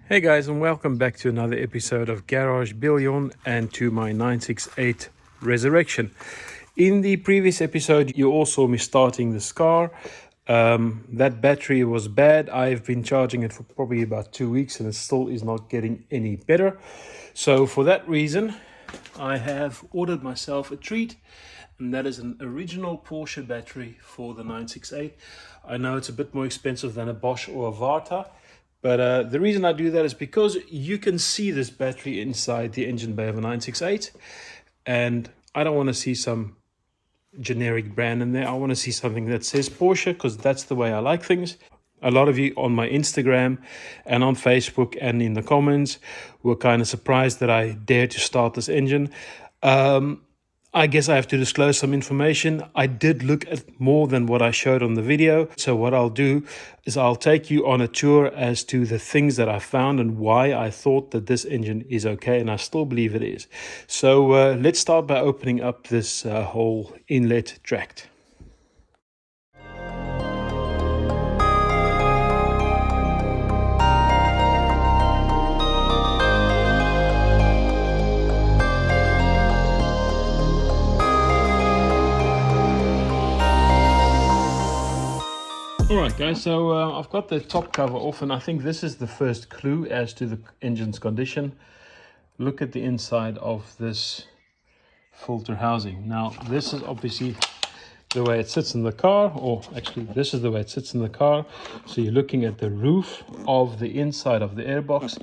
Hey guys, and welcome back to another episode of Garage Biljon and to my 968 Resurrection. In the previous episode, you all saw me starting this car. That battery was bad. I've been charging it for probably about 2 weeks and it still is not getting any better. So for that reason, I have ordered myself a treat, and that is an original Porsche battery for the 968. I know it's a bit more expensive than a Bosch or a Varta, but the reason I do that is because you can see this battery inside the engine bay of a 968, and I don't want to see some generic brand in there. I want to see something that says Porsche, because that's the way I like things. A lot of you on my Instagram and on Facebook and in the comments were kind of surprised that I dared to start this engine. I guess I have to disclose some information. I did look at more than what I showed on the video. So what I'll do is I'll take you on a tour as to the things that I found and why I thought that this engine is okay, and I still believe it is. So let's start by opening up this whole inlet tract. Alright guys, so I've got the top cover off, and I think this is the first clue as to the engine's condition. Look at the inside of this filter housing. Now this is obviously the way it sits in the car, or actually this is the way it sits in the car. So you're looking at the roof of the inside of the airbox,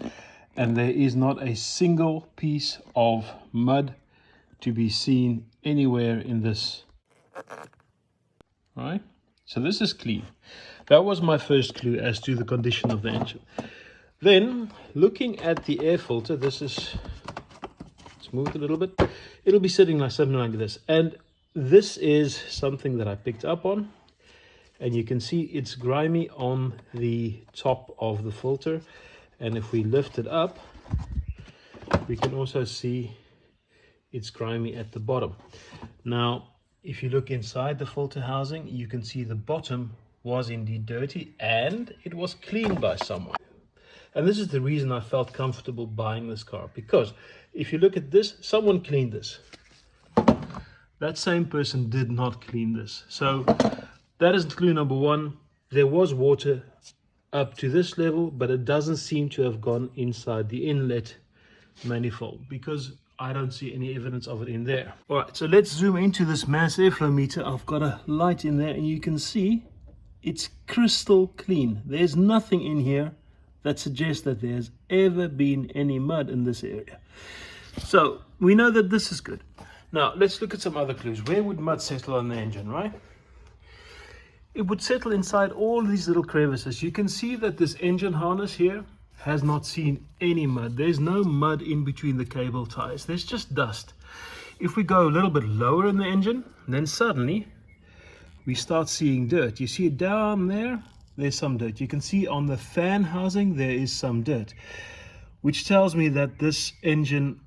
and there is not a single piece of mud to be seen anywhere in this. All right, so this is clean. That was my first clue as to the condition of the engine. Then looking at the air filter, this is, let's move it a little bit. It'll be sitting like something like this, and this is something that I picked up on, and you can see it's grimy on the top of the filter, and if we lift it up we can also see it's grimy at the bottom. Now if you look inside the filter housing, you can see the bottom was indeed dirty and it was cleaned by someone. And this is the reason I felt comfortable buying this car, because if you look at this, someone cleaned this. That same person did not clean this. So that is clue number one. There was water up to this level, but it doesn't seem to have gone inside the inlet manifold, because I don't see any evidence of it in there. All right, so let's zoom into this mass airflow meter. I've got a light in there and you can see it's crystal clean. There's nothing in here that suggests that there's ever been any mud in this area. So we know that this is good. Now let's look at some other clues. Where would mud settle on the engine, right? It would settle inside all these little crevices. You can see that this engine harness here has not seen any mud. There's no mud in between the cable ties. There's just dust. If we go a little bit lower in the engine, then suddenly we start seeing dirt. You see it down there? There's some dirt. You can see on the fan housing there is some dirt, which tells me that this engine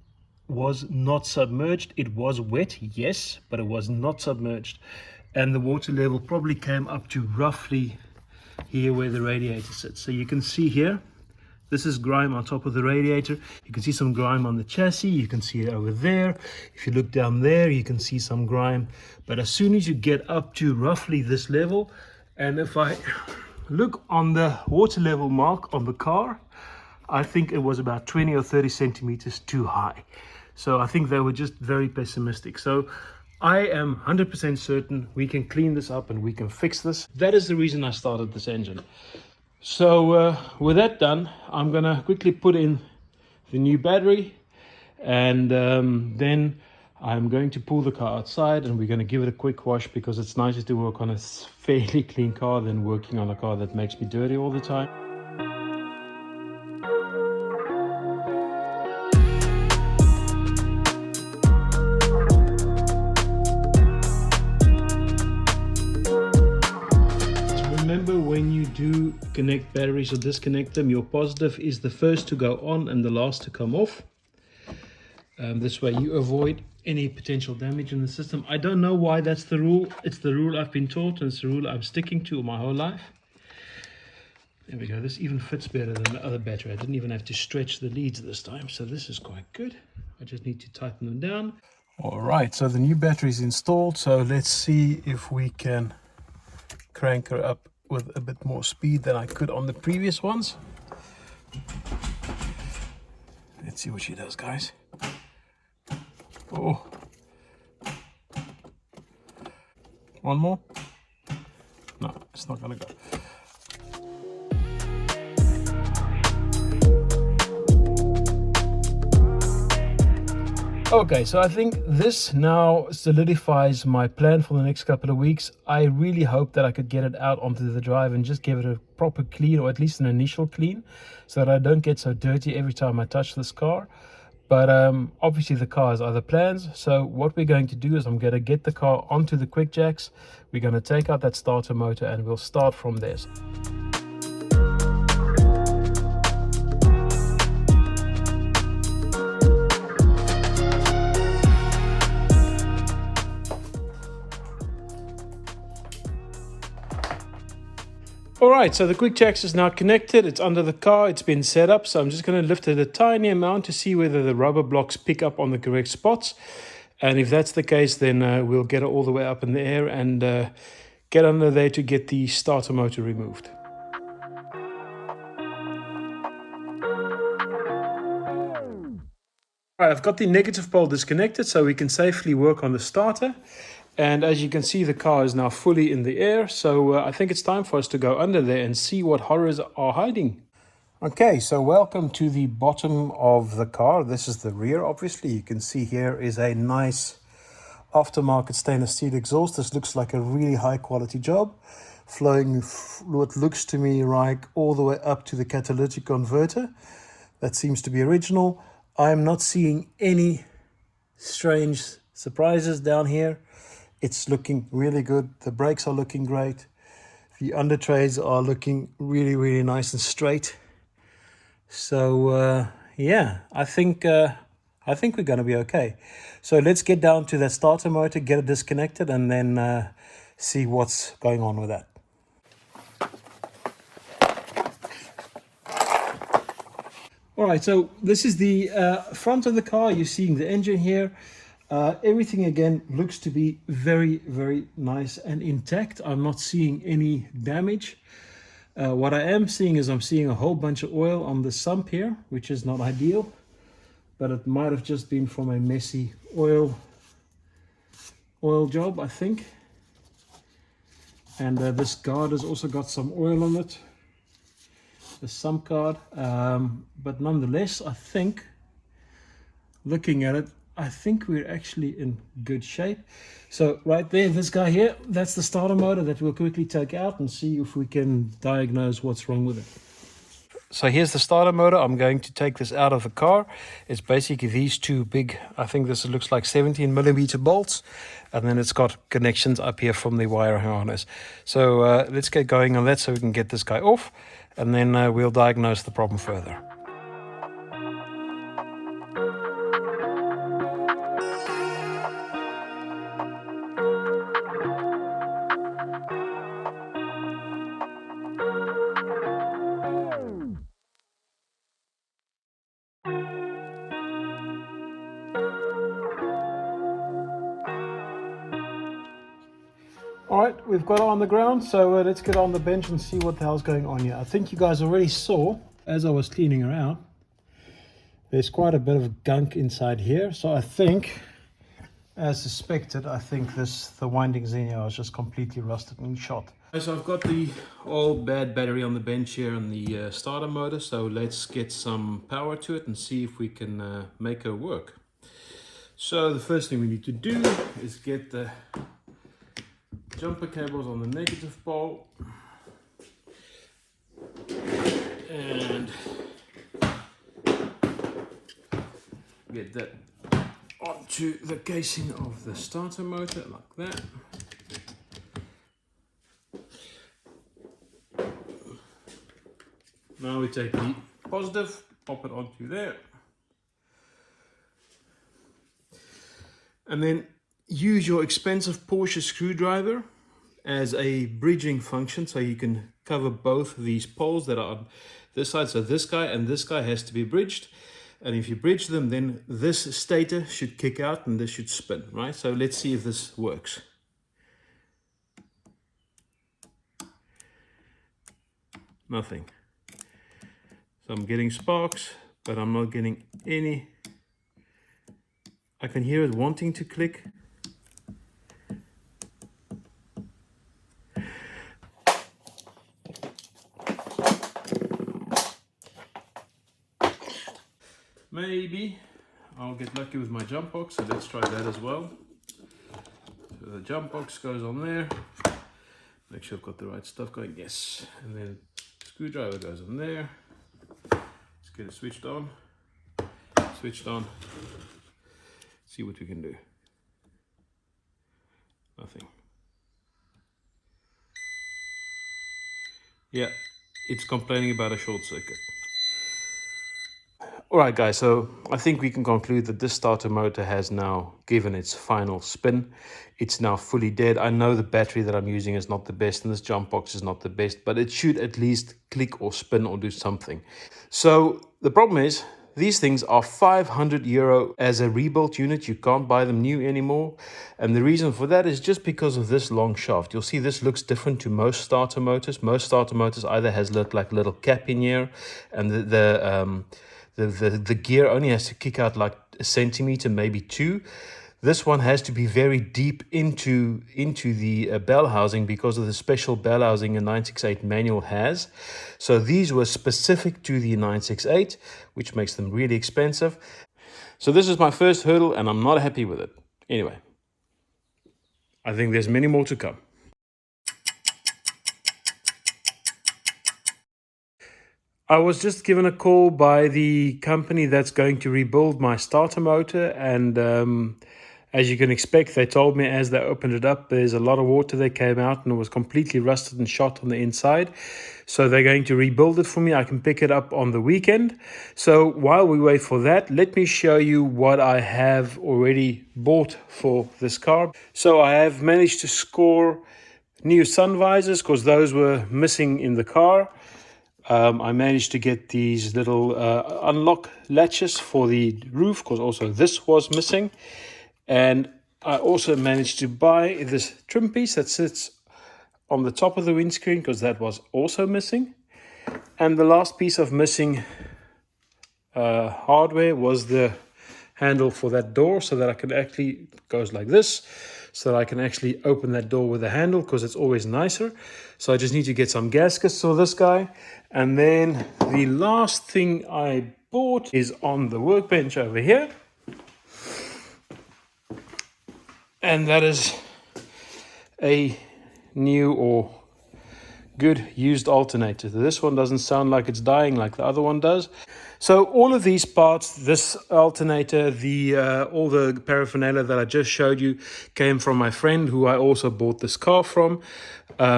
was not submerged. It was wet, yes, but it was not submerged. And the water level probably came up to roughly here where the radiator sits. So you can see here, this is grime on top of the radiator. You can see some grime on the chassis. You can see it over there. If you look down there, you can see some grime. But as soon as you get up to roughly this level, and if I look on the water level mark on the car, I think it was about 20 or 30 centimeters too high. So I think they were just very pessimistic. So I am 100% certain we can clean this up and we can fix this. That is the reason I started this engine. So with that done, I'm gonna quickly put in the new battery, and then I'm going to pull the car outside and we're going to give it a quick wash, because it's nicer to work on a fairly clean car than working on a car that makes me dirty all the time. Remember, when you do connect batteries or disconnect them, your positive is the first to go on and the last to come off. This way you avoid any potential damage in the system. I don't know why that's the rule. It's the rule I've been taught, and it's the rule I'm sticking to my whole life. There we go. This even fits better than the other battery. I didn't even have to stretch the leads this time, so this is quite good. I just need to tighten them down. All right, so the new battery is installed, so let's see if we can crank her up with a bit more speed than I could on the previous ones. Let's see what she does, guys. Oh. One more? No, it's not gonna go. Okay, so I think this now solidifies my plan for the next couple of weeks. I really hope that I could get it out onto the drive and just give it a proper clean, or at least an initial clean, so that I don't get so dirty every time I touch this car. But obviously the car has other plans. So what we're going to do is I'm going to get the car onto the quick jacks. We're going to take out that starter motor and we'll start from there. Alright, so the quick jacks is now connected, it's under the car, it's been set up, so I'm just going to lift it a tiny amount to see whether the rubber blocks pick up on the correct spots. And if that's the case, then we'll get it all the way up in the air and get under there to get the starter motor removed. Alright, I've got the negative pole disconnected so we can safely work on the starter. And as you can see, the car is now fully in the air. So I think it's time for us to go under there and see what horrors are hiding. Okay, so welcome to the bottom of the car. This is the rear, obviously. You can see here is a nice aftermarket stainless steel exhaust. This looks like a really high quality job. Flowing what looks to me like all the way up to the catalytic converter. That seems to be original. I'm not seeing any strange surprises down here. It's looking really good. The brakes are looking great. The under trays are looking really, really nice and straight. So yeah, I think we're going to be okay. So let's get down to that starter motor, get it disconnected, and then see what's going on with that. All right, so this is the front of the car. You're seeing the engine here. Everything again looks to be very, very nice and intact. I'm not seeing any damage. What I am seeing is I'm seeing a whole bunch of oil on the sump here, which is not ideal, but it might have just been from a messy oil job, I think. And this guard has also got some oil on it, the sump guard, but nonetheless, I think, looking at it, I think we're actually in good shape. So right there, this guy here, that's the starter motor that we'll quickly take out and see if we can diagnose what's wrong with it. So here's the starter motor. I'm going to take this out of the car. It's basically these two big, I think this looks like 17mm bolts. And then it's got connections up here from the wire harness. So let's get going on that so we can get this guy off. And then we'll diagnose the problem further. All right, we've got it on the ground, so let's get on the bench and see what the hell's going on here. I think you guys already saw, as I was cleaning her out, there's quite a bit of gunk inside here. So I think, as suspected, I think the windings in here are just completely rusted and shot. So I've got the old bad battery on the bench here and the starter motor, so let's get some power to it and see if we can make her work. So the first thing we need to do is get the jumper cables on the negative pole and get that onto the casing of the starter motor like that. Now we take the positive, pop it onto there, and then use your expensive Porsche screwdriver as a bridging function so you can cover both these poles that are on this side. So this guy and this guy has to be bridged. And if you bridge them, then this stator should kick out and this should spin, right? So let's see if this works. Nothing. So I'm getting sparks, but I'm not getting any. I can hear it wanting to click. Maybe I'll get lucky with my jump box, so let's try that as well. So the jump box goes on there. Make sure I've got the right stuff going. Yes. And then screwdriver goes on there. Let's get it switched on. Switched on. See what we can do. Nothing. Yeah, it's complaining about a short circuit. Alright guys, so I think we can conclude that this starter motor has now given its final spin. It's now fully dead. I know the battery that I'm using is not the best and this jump box is not the best, but it should at least click or spin or do something. So the problem is, these things are €500 as a rebuilt unit. You can't buy them new anymore. And the reason for that is just because of this long shaft. You'll see this looks different to most starter motors. Most starter motors either has like a little cap in here, and the gear only has to kick out like a centimeter, maybe 2. This one has to be very deep into the bell housing because of the special bell housing a 968 manual has. So these were specific to the 968, which makes them really expensive. So this is my first hurdle and I'm not happy with it. Anyway, I think there's many more to come. I was just given a call by the company that's going to rebuild my starter motor, and as you can expect, they told me as they opened it up, there's a lot of water that came out and it was completely rusted and shot on the inside. So they're going to rebuild it for me. I can pick it up on the weekend. So while we wait for that, let me show you what I have already bought for this car. So I have managed to score new sun visors because those were missing in the car. I managed to get these little unlock latches for the roof because also this was missing. And I also managed to buy this trim piece that sits on the top of the windscreen because that was also missing. And the last piece of missing hardware was the handle for that door, so that I can actually, it goes like this, so that I can actually open that door with a handle because it's always nicer. So I just need to get some gaskets for this guy. And then the last thing I bought is on the workbench over here. And that is a new or good used alternator. This one doesn't sound like it's dying like the other one does. So all of these parts, this alternator, all the paraphernalia that I just showed you came from my friend who I also bought this car from.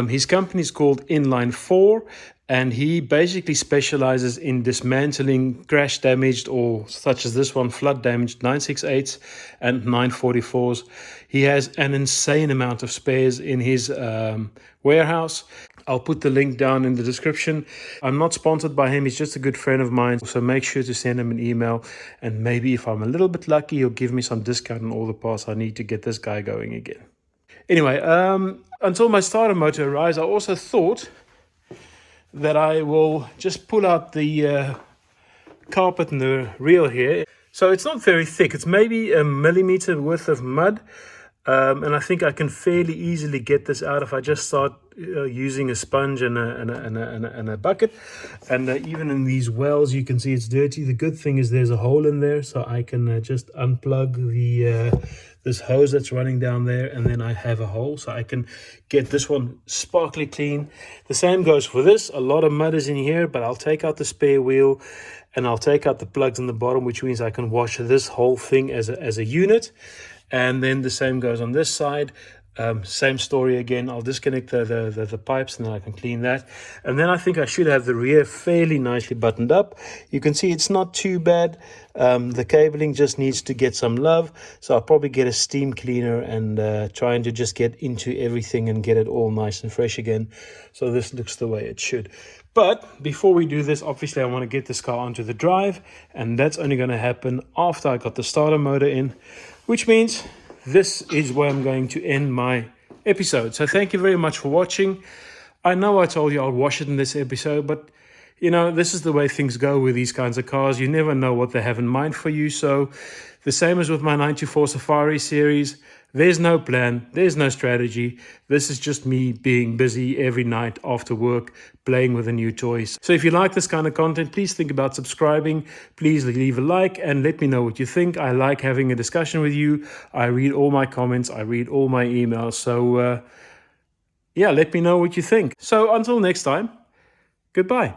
His company is called Inline 4, and he basically specializes in dismantling crash damaged, or such as this one, flood damaged 968s and 944s. He has an insane amount of spares in his warehouse. I'll put the link down in the description. I'm not sponsored by him. He's just a good friend of mine. So make sure to send him an email. And maybe if I'm a little bit lucky, he'll give me some discount on all the parts I need to get this guy going again. Anyway, until my starter motor arrives, I also thought that I will just pull out the carpet in the rear here. So it's not very thick. It's maybe a millimeter worth of mud. And I think I can fairly easily get this out if I just start using a sponge and a bucket. And even in these wells, you can see it's dirty. The good thing is there's a hole in there, so I can just unplug this hose that's running down there, and then I have a hole, so I can get this one sparkly clean. The same goes for this. A lot of mud is in here, but I'll take out the spare wheel and I'll take out the plugs in the bottom, which means I can wash this whole thing as a unit. And then the same goes on this side. Same story again. I'll disconnect the pipes and then I can clean that. And then I think I should have the rear fairly nicely buttoned up. You can see it's not too bad. The cabling just needs to get some love. So I'll probably get a steam cleaner and trying to just get into everything and get it all nice and fresh again. So this looks the way it should. But before we do this, obviously I want to get this car onto the drive. And that's only going to happen after I got the starter motor in, which means this is where I'm going to end my episode. So thank you very much for watching. I know I told you I'll wash it in this episode, but you know, this is the way things go with these kinds of cars. You never know what they have in mind for you. So the same as with my 924 Safari series, there's no plan, there's no strategy. This is just me being busy every night after work, playing with a new toy. So if you like this kind of content, please think about subscribing. Please leave a like and let me know what you think. I like having a discussion with you. I read all my comments. I read all my emails. So yeah, let me know what you think. So until next time, goodbye.